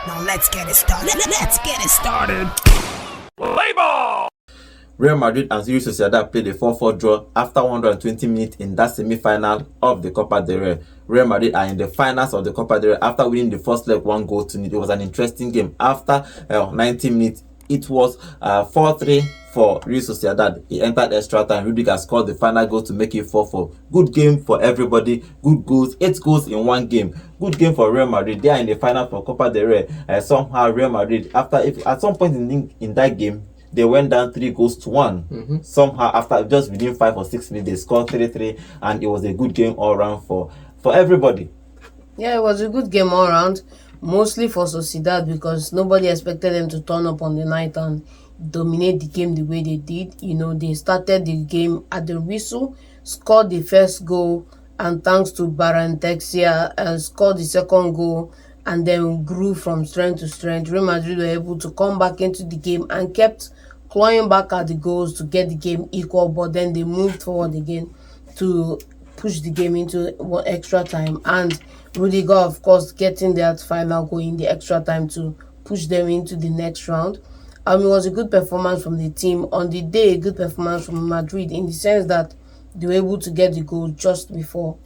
Now let's get it started. Let's get it started. Play ball! Real Madrid and Real Sociedad played a 4-4 draw after 120 minutes in that semi-final of the Copa del Rey. Real Madrid are in the finals of the Copa del Rey after winning the first leg 1-0. It was an interesting game. After 90 minutes, it was 4-3 for Real Sociedad. He entered extra time. Rudiger scored the final goal to make it 4-4. Good game for everybody. Good goals. 8 goals in one game. Good game for Real Madrid. They are in the final for Copa del Rey. Somehow Real Madrid, at some point in that game, they went down 3-1. Somehow, after just within 5 or 6 minutes, they scored 3-3, and it was a good game all round for everybody. Yeah, it was a good game all round, mostly for Sociedad because nobody expected them to turn up on the night and dominate the game the way they did. You know, they started the game at the whistle, scored the first goal, and thanks to Barantexia, scored the second goal, and then grew from strength to strength. Real Madrid were able to come back into the game and kept clawing back at the goals to get the game equal, but then they moved forward again to push the game into one extra time, and Rudiger, of course, getting that final goal in the extra time to push them into the next round. It was a good performance from the team on the day, a good performance from Madrid in the sense that they were able to get the goal just before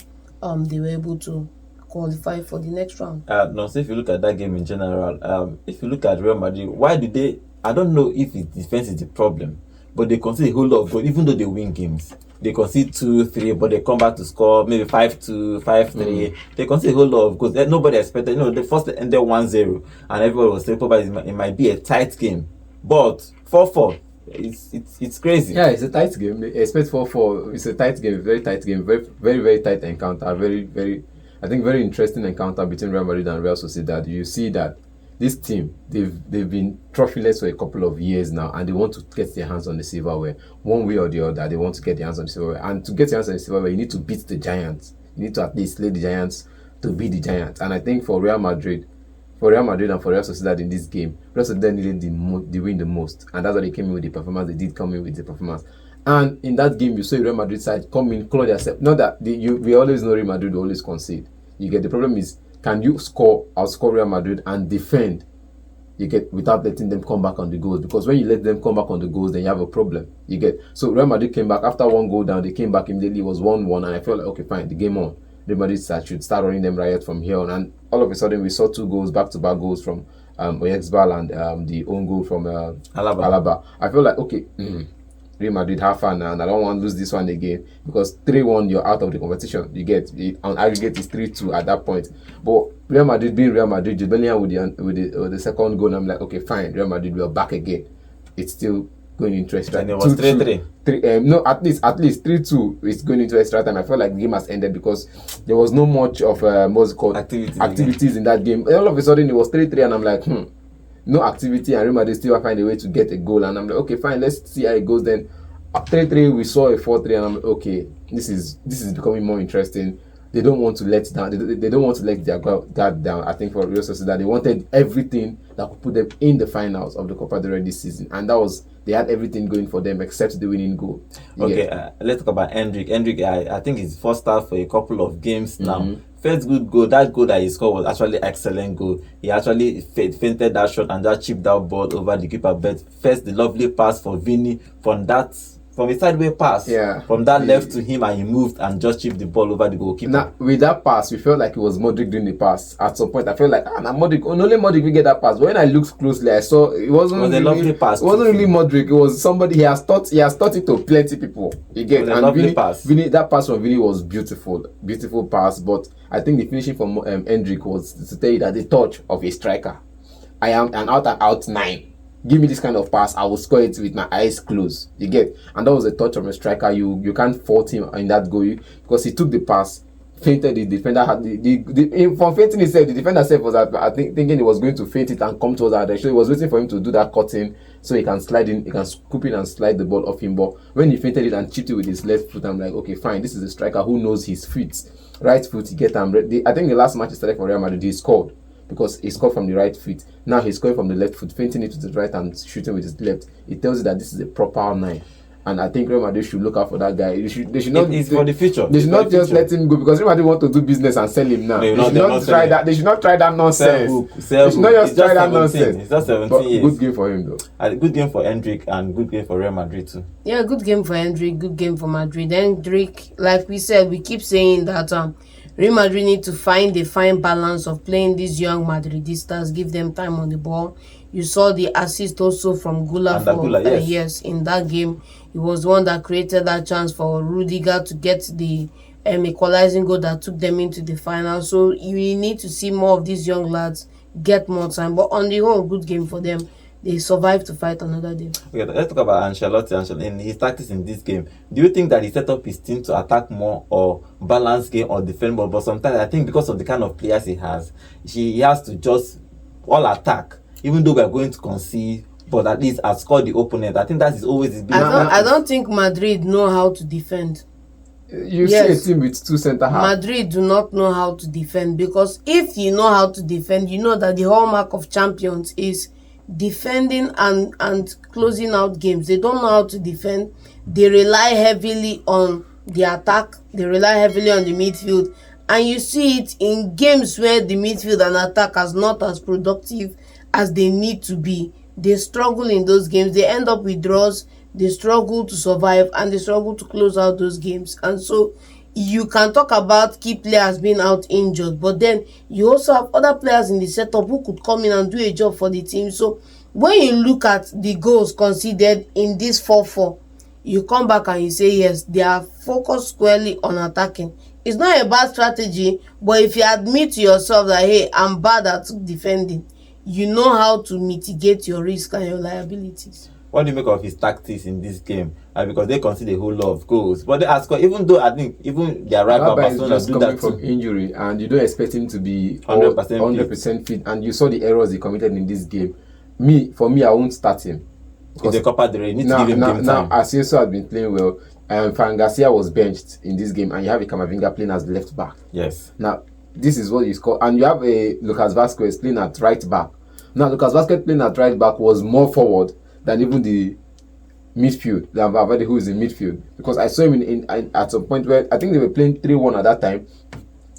they were able to qualify for the next round. No, so if you look at that game in general, if you look at Real Madrid, why did they? I don't know if defense is the problem, but they concede a whole lot of goals, even though they win games. They concede 2-3, but they come back to score maybe 5-2, 5-3. They concede a whole lot of goals. Nobody expected. The first ended 1-0, and everyone was saying probably it might be a tight game, but 4-4. It's crazy. Yeah, it's a tight game. Expect 4-4. It's a tight game, very tight game, very very very tight encounter. Very very interesting encounter between Real Madrid and Real Sociedad. You see that this team, they've been trophyless for a couple of years now, and they want to get their hands on the silverware one way or the other. They want to get their hands on the silverware, and to get your hands on the silverware, you need to beat the giants. You need to at least slay the giants to beat the giants. And I think for Real Madrid and for Real Sociedad in this game, Real Sociedad needed the win the most, and that's why they came in with the performance. They did come in with the performance. And in that game, you saw Real Madrid side come in, claw themselves. Not that we always know Real Madrid will always concede. You get the problem is, can you outscore Real Madrid and defend? You get, without letting them come back on the goals, because when you let them come back on the goals, then you have a problem. You get, so Real Madrid came back after one goal down. They came back immediately. It was 1-1, and I felt like, okay, fine, the game on. Real Madrid should start running them riot from here on. And all of a sudden, we saw 2 goals, back-to-back goals from Oyarzabal and the own goal from Alaba. I feel like, okay. Real Madrid have fun now, and I don't want to lose this one again, because 3-1 you're out of the competition. You get it, on aggregate is 3-2 at that point. But Real Madrid being Real Madrid, Jude Bellingham with the second goal, and I'm like, okay, fine, Real Madrid, we are back again. It's still going into extra time. And it was 3-3. No, at least 3-2 is going into extra time. I felt like the game has ended because there was no much of what's it called activities in that game. All of a sudden it was 3-3, and I'm like, no activity, and Real Madrid still find a way to get a goal, and I'm like, okay, fine, let's see how it goes. Then 3-3, we saw a 4-3, and I'm like, okay, this is becoming more interesting. They don't want to let down. They don't want to let their guard down. I think for Real Sociedad, they wanted everything that could put them in the finals of the Copa del Rey this season, and they had everything going for them except the winning goal. Let's talk about Endrick. I think he's first start for a couple of games now. First good goal, that goal that he scored was actually excellent goal. He actually fainted that shot and just chipped that ball over the keeper. But first, the lovely pass for Vini from a sideway pass. From that left to him, and he moved and just chipped the ball over the goalkeeper. Now, with that pass, we felt like it was Modric doing the pass. At some point, I felt like, Modric, only Modric will get that pass. But when I looked closely, I saw it wasn't really, a lovely pass. It wasn't really Modric. It was somebody he has taught it to plenty people. Pass. Vini, that pass from Vini was beautiful pass. But I think the finishing from Endrick was to tell you that the touch of a striker. I am an out and out 9. Give me this kind of pass, I will score it with my eyes closed. You get, and that was a touch of a striker. You can't fault him in that goal because he took the pass, fainted. The defender had from fainting himself. The defender self was thinking he was going to faint it and come towards that direction. He was waiting for him to do that cutting so he can slide in, he can scoop in and slide the ball off him. But when he fainted it and chipped it with his left foot, I'm like, okay, fine. This is a striker who knows his feet. Right foot, he get him. I think the last match he started for Real Madrid, he scored. Because he scored from the right foot. Now he's going from the left foot, fainting it to the right and shooting with his left. It tells you that this is a proper 9. And I think Real Madrid should look out for that guy. They should not. It's for the future. They should not just let him go because Real Madrid want to do business and sell him now. They should not try that. They should not try that nonsense. They should not just try that nonsense. It's just 17 years. Good game for him though. A good game for Hendrick and good game for Real Madrid too. Yeah, good game for Hendrick, good game for Madrid. Hendrick, like we said, we keep saying that Real Madrid need to find a fine balance of playing these young Madridistas, give them time on the ball. You saw the assist also from Gula yes, in that game. He was the one that created that chance for Rudiger to get the equalizing goal that took them into the final. So you need to see more of these young lads get more time. But on the whole, good game for them. They survived to fight another day. Okay, let's talk about Ancelotti and his tactics in this game. Do you think that he set up his team to attack more or balance game or defend more? But sometimes I think because of the kind of players he has to just all attack, even though we are going to concede, but at least outscore the opponent. I think that is always his business. I don't think Madrid know how to defend. You see a team with two centre halves. Madrid do not know how to defend, because if you know how to defend, you know that the hallmark of champions is defending and closing out games. They don't know how to defend. They rely heavily on the attack. They rely heavily on the midfield. And you see it in games where the midfield and attack is not as productive as they need to be. They struggle in those games. They end up with draws. They struggle to survive and they struggle to close out those games. And so you can talk about key players being out injured, but then you also have other players in the setup who could come in and do a job for the team. So when you look at the goals conceded in this 4-4, you come back and you say, yes, they are focused squarely on attacking. It's not a bad strategy, but if you admit to yourself that, hey, I'm bad at defending, you know how to mitigate your risk and your liabilities. What do you make of his tactics in this game? Because they concede a whole lot of goals, but they ask, even though I think even their rival Barcelona is just do coming that from too. injury, and you don't expect him to be 100% fit. And you saw the errors he committed in this game. For me, I won't start him. It's the Copa del Rey. You need to give him game time. Asensio has been playing well. Fran Garcia was benched in this game, and you have a Camavinga playing as left back. Yes. Now, this is what you score, and you have a Lucas Vazquez playing at right back. Now, Lucas Vazquez playing at right back was more forward than even the midfield, than Valverde, who is in midfield. Because I saw him in at some point where I think they were playing 3-1 at that time,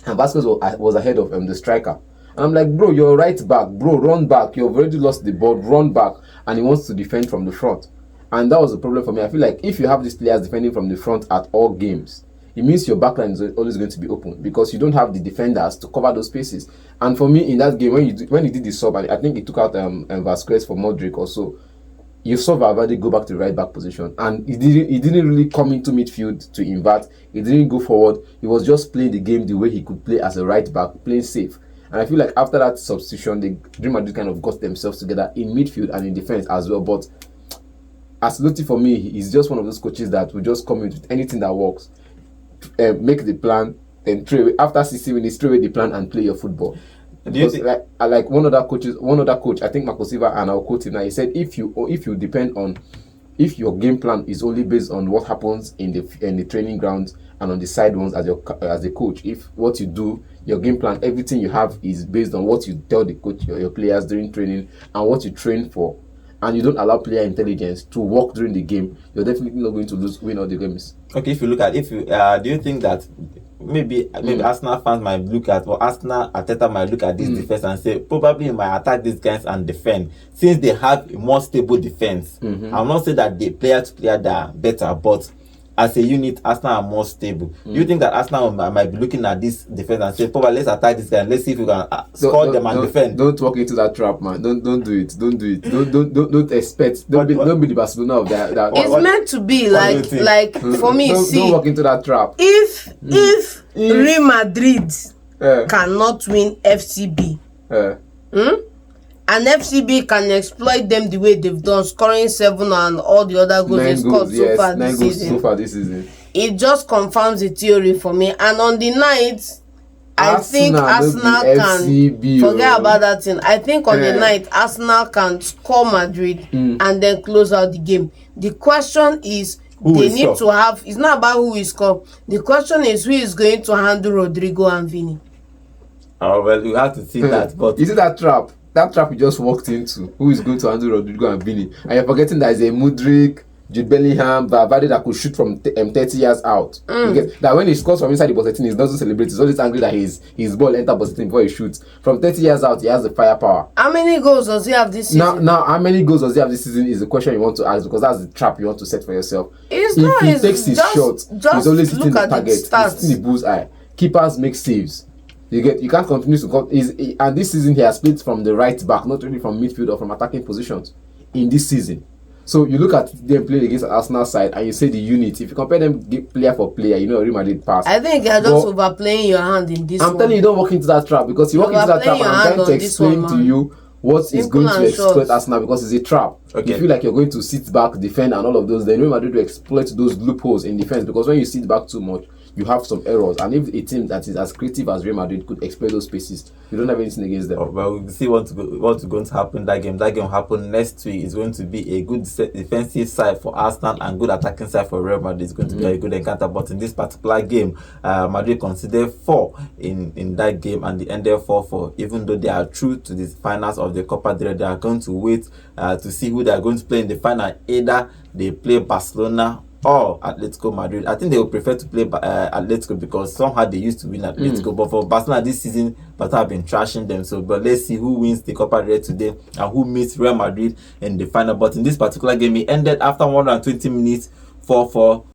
and Vazquez was ahead of the striker. And I'm like, bro, you're right back, bro, run back. You've already lost the ball, run back. And he wants to defend from the front. And that was the problem for me. I feel like if you have these players defending from the front at all games, it means your backline is always going to be open because you don't have the defenders to cover those spaces. And for me, in that game, when he did the sub, and I think he took out Vazquez for Modric or so, you saw Valverde go back to the right back position, and he didn't really come into midfield to invert. He didn't go forward. He was just playing the game the way he could play as a right back, playing safe. And I feel like after that substitution, Real Madrid kind of got themselves together in midfield and in defense as well. But Ancelotti, for me, he's just one of those coaches that will just come in with anything that works, make the plan, then throw away. After 60 minutes, throw away the plan and play your football. Because like one other coach, I think Marco Silva, and I'll quote him now. He said, if your game plan is only based on what happens in the training grounds and on the side ones as a coach, if what you do, your game plan, everything you have is based on what you tell the coach, your players during training and what you train for, and you don't allow player intelligence to work during the game, you're definitely not going to win all the games. Okay, do you think that maybe Arsenal fans might look at, or Arteta might look at this defense and say, probably he might attack these guys and defend, since they have a more stable defense. I'm not saying that the player to player that are better, but as a unit, Arsenal are more stable. Do you think that Arsenal might be looking at this defense and say, probably let's attack this guy and let's see if we can score them and defend? Don't walk into that trap, man. Don't do it. Don't expect. Don't be the Barcelona of that. It's meant to be like for me. Don't walk into that trap. If Real Madrid cannot win FCB, and FCB can exploit them the way they've done, scoring 7 and all the other goals they scored so far this season. It just confirms the theory for me. And on the night, I think Arsenal can forget about that thing. I think on the night, Arsenal can score Madrid and then close out the game. The question is, it's not about who will score. The question is, who is going to handle Rodrigo and Vini? Oh, well, you have to see that. But is it that trap? That trap you just walked into. Who is going to handle Rodrigo and Vini? And you're forgetting that it's a Mudryk, Jude Bellingham, Valverde that could shoot from 30 yards out. You get that when he scores from inside the box 18, he doesn't celebrate. He's always angry that his ball enter box 18 before he shoots. From 30 yards out, he has the firepower. How many goals does he have this season? Now, how many goals does he have this season is the question you want to ask, because that's the trap you want to set for yourself. It's if not, he it's takes his just- shot, just he's always hitting look the at the target, he's stats. hitting the bullseye. Keepers make saves. You can't continue to and this season he has played from the right back, not really from midfield or from attacking positions in this season. So you look at them playing against Arsenal side and you say the unit. If you compare them player for player, you know Real Madrid pass. I think you're just overplaying your hand in this I'm telling you, don't walk into that trap, because you walk into that trap and I'm trying to explain to you what is going to exploit Arsenal, because it's a trap. Okay. You feel like you're going to sit back, defend, and all of those. Then Real Madrid will exploit those loopholes in defense, because when you sit back too much, you have some errors. And if a team that is as creative as Real Madrid could exploit those spaces, you don't have anything against them. But we'll see what's going to happen that game. That game will happen next week. It's going to be a good defensive side for Arsenal and good attacking side for Real Madrid. It's going to be a good encounter. But in this particular game, Madrid considered 4 in that game, and they ended 4-4. Even though they are true to the finals of the Copa del Rey, they are going to wait to see who they are going to play in the final. Either they play Barcelona or Atletico Madrid. I think they would prefer to play Atletico, because somehow they used to win Atletico. But for Barcelona this season, Barca have been trashing them. So, but let's see who wins the Copa del Rey today and who meets Real Madrid in the final. But in this particular game, it ended after 120 minutes, 4-4.